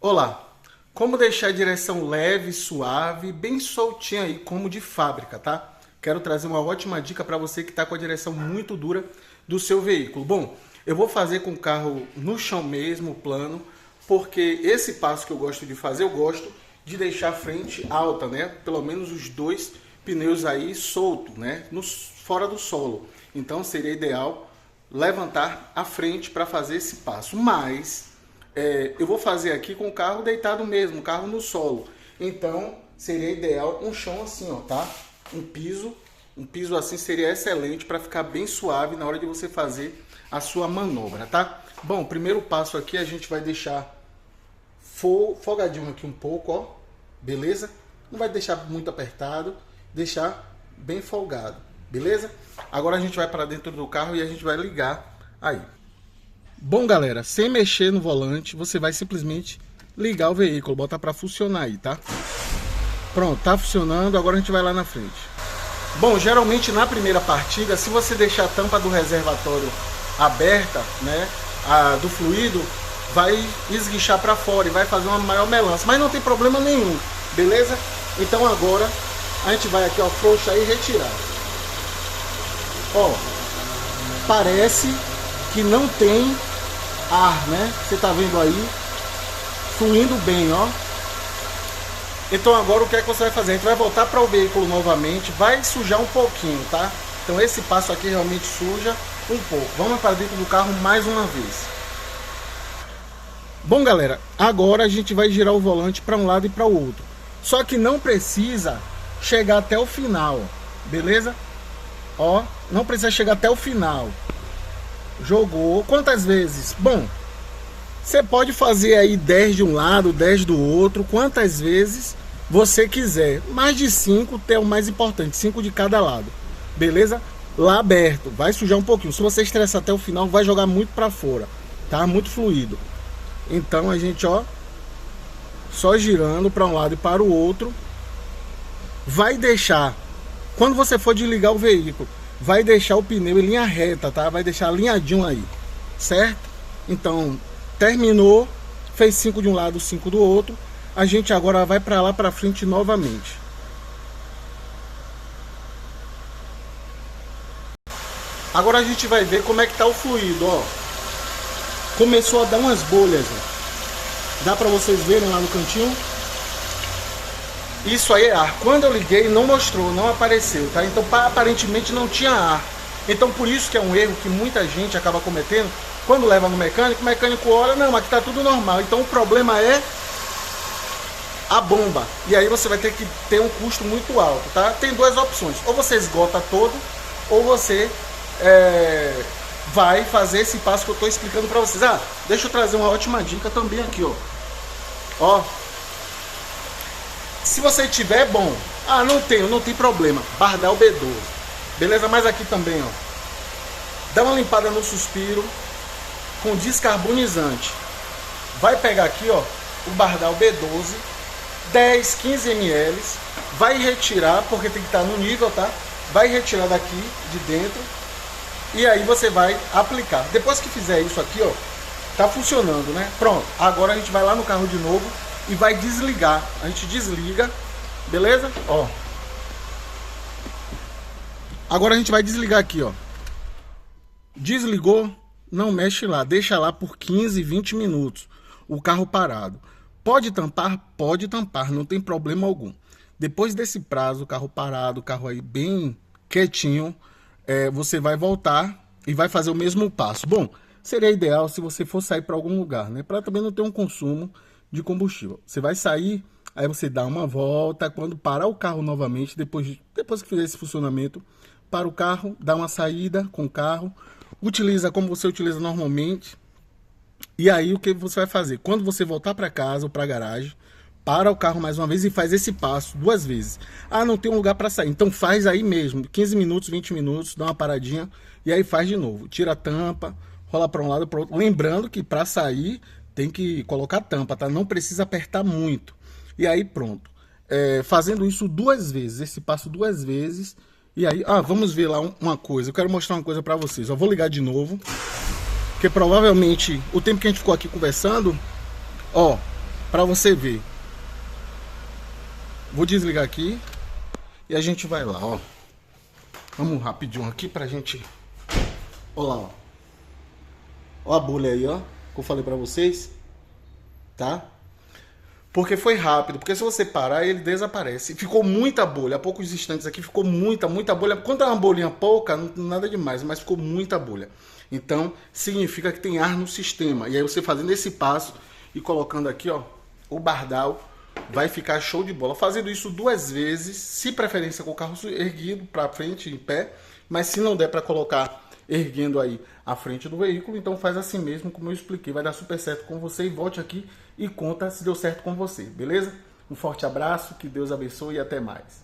Olá, como deixar a direção leve, suave, bem soltinha aí, como de fábrica, tá? Quero trazer uma ótima dica para você que está com a direção muito dura do seu veículo. Bom, eu vou fazer com o carro no chão mesmo, plano, porque esse passo que eu gosto de fazer, eu gosto de deixar a frente alta, né? Pelo menos os dois pneus aí soltos, né? Fora do solo. Então seria ideal levantar a frente para fazer esse passo, mas eu vou fazer aqui com o carro deitado mesmo, o carro no solo. Então seria ideal um chão assim, ó, tá? Um piso assim seria excelente para ficar bem suave na hora de você fazer a sua manobra, tá? Bom, primeiro passo aqui a gente vai deixar folgadinho aqui um pouco, ó, beleza? Não vai deixar muito apertado, deixar bem folgado, beleza? Agora a gente vai para dentro do carro e a gente vai ligar aí. Bom, galera, sem mexer no volante, você vai simplesmente ligar o veículo, botar para funcionar aí, tá? Pronto, tá funcionando, agora a gente vai lá na frente. Bom, geralmente na primeira partida, se você deixar a tampa do reservatório aberta, né, do fluido, vai esguichar para fora e vai fazer uma maior melança, mas não tem problema nenhum, beleza? Então agora a gente vai aqui, ó, frouxar e retirar. Ó, parece que não tem ar, né? Você tá vendo aí, fluindo bem, ó. Então agora o que é que você vai fazer? A gente vai voltar para o veículo novamente, vai sujar um pouquinho, tá? Então esse passo aqui realmente suja um pouco. Vamos para dentro do carro mais uma vez. Bom, galera, agora a gente vai girar o volante para um lado e para o outro. Só que não precisa chegar até o final, beleza? Ó, não precisa chegar até o final. Jogou quantas vezes? Bom, você pode fazer aí 10 de um lado, 10 do outro, quantas vezes você quiser. Mais de 5 é o mais importante, 5 de cada lado, beleza? Lá aberto, vai sujar um pouquinho. Se você estressar até o final, vai jogar muito para fora, tá? Muito fluido. Então a gente, ó, só girando para um lado e para o outro. Vai deixar, quando você for desligar o veículo, vai deixar o pneu em linha reta, tá? Vai deixar alinhadinho aí, certo? Então, terminou, fez 5 de um lado, 5 do outro. A gente agora vai para lá para frente novamente. Agora a gente vai ver como é que tá o fluido, ó. Começou a dar umas bolhas, ó. Dá para vocês verem lá no cantinho? Isso aí é ar. Quando eu liguei não mostrou, não apareceu, tá? Então aparentemente não tinha ar. Então por isso que é um erro que muita gente acaba cometendo. Quando leva no mecânico, o mecânico olha, não, aqui tá tudo normal. Então o problema é a bomba. E aí você vai ter que ter um custo muito alto, tá? Tem duas opções. Ou você esgota todo, ou você vai fazer esse passo que eu tô explicando pra vocês. Ah, deixa eu trazer uma ótima dica também aqui, ó. Ó. Se você tiver, bom. Ah, não tem problema. Bardal B12. Beleza? Mas aqui também, ó. Dá uma limpada no suspiro com descarbonizante. Vai pegar aqui, ó, o Bardal B12, 10, 15 ml. Vai retirar, porque tem que estar no nível, tá? Vai retirar daqui de dentro. E aí você vai aplicar. Depois que fizer isso aqui, ó, tá funcionando, né? Pronto. Agora a gente vai lá no carro de novo e vai desligar. A gente desliga, beleza? Ó. Agora a gente vai desligar aqui, ó. Desligou, não mexe lá, deixa lá por 15, 20 minutos o carro parado. Pode tampar, não tem problema algum. Depois desse prazo, o carro parado, o carro aí bem quietinho, você vai voltar e vai fazer o mesmo passo. Bom, seria ideal se você for sair para algum lugar, né? Para também não ter um consumo de combustível. Você vai sair, aí você dá uma volta, quando parar o carro novamente, depois que fizer esse funcionamento, para o carro, dá uma saída com o carro, utiliza como você utiliza normalmente. E aí o que você vai fazer? Quando você voltar para casa ou para a garagem, para o carro mais uma vez e faz esse passo 2 vezes. Ah, não tem um lugar para sair. Então faz aí mesmo, 15 minutos, 20 minutos, dá uma paradinha e aí faz de novo. Tira a tampa, rola para um lado para o outro. Lembrando que para sair tem que colocar a tampa, tá? Não precisa apertar muito. E aí pronto. Fazendo isso 2 vezes, esse passo 2 vezes. E aí, vamos ver lá uma coisa. Eu quero mostrar uma coisa para vocês. Eu vou ligar de novo. Porque provavelmente o tempo que a gente ficou aqui conversando, ó, para você ver. Vou desligar aqui e a gente vai lá, ó. Vamos rapidinho aqui pra gente... Olha lá, ó. Ó a bolha aí, ó, que eu falei pra vocês, tá? Porque foi rápido, porque se você parar, ele desaparece. Ficou muita bolha, há poucos instantes aqui ficou muita bolha. Quando é uma bolinha pouca, nada demais, mas ficou muita bolha. Então, significa que tem ar no sistema. E aí você fazendo esse passo e colocando aqui, ó, o bardal, vai ficar show de bola. Fazendo isso 2 vezes, se preferência com o carro erguido para frente, em pé, mas se não der para colocar erguendo aí a frente do veículo, então faz assim mesmo como eu expliquei, vai dar super certo com você. E volte aqui e conta se deu certo com você, beleza? Um forte abraço, que Deus abençoe e até mais.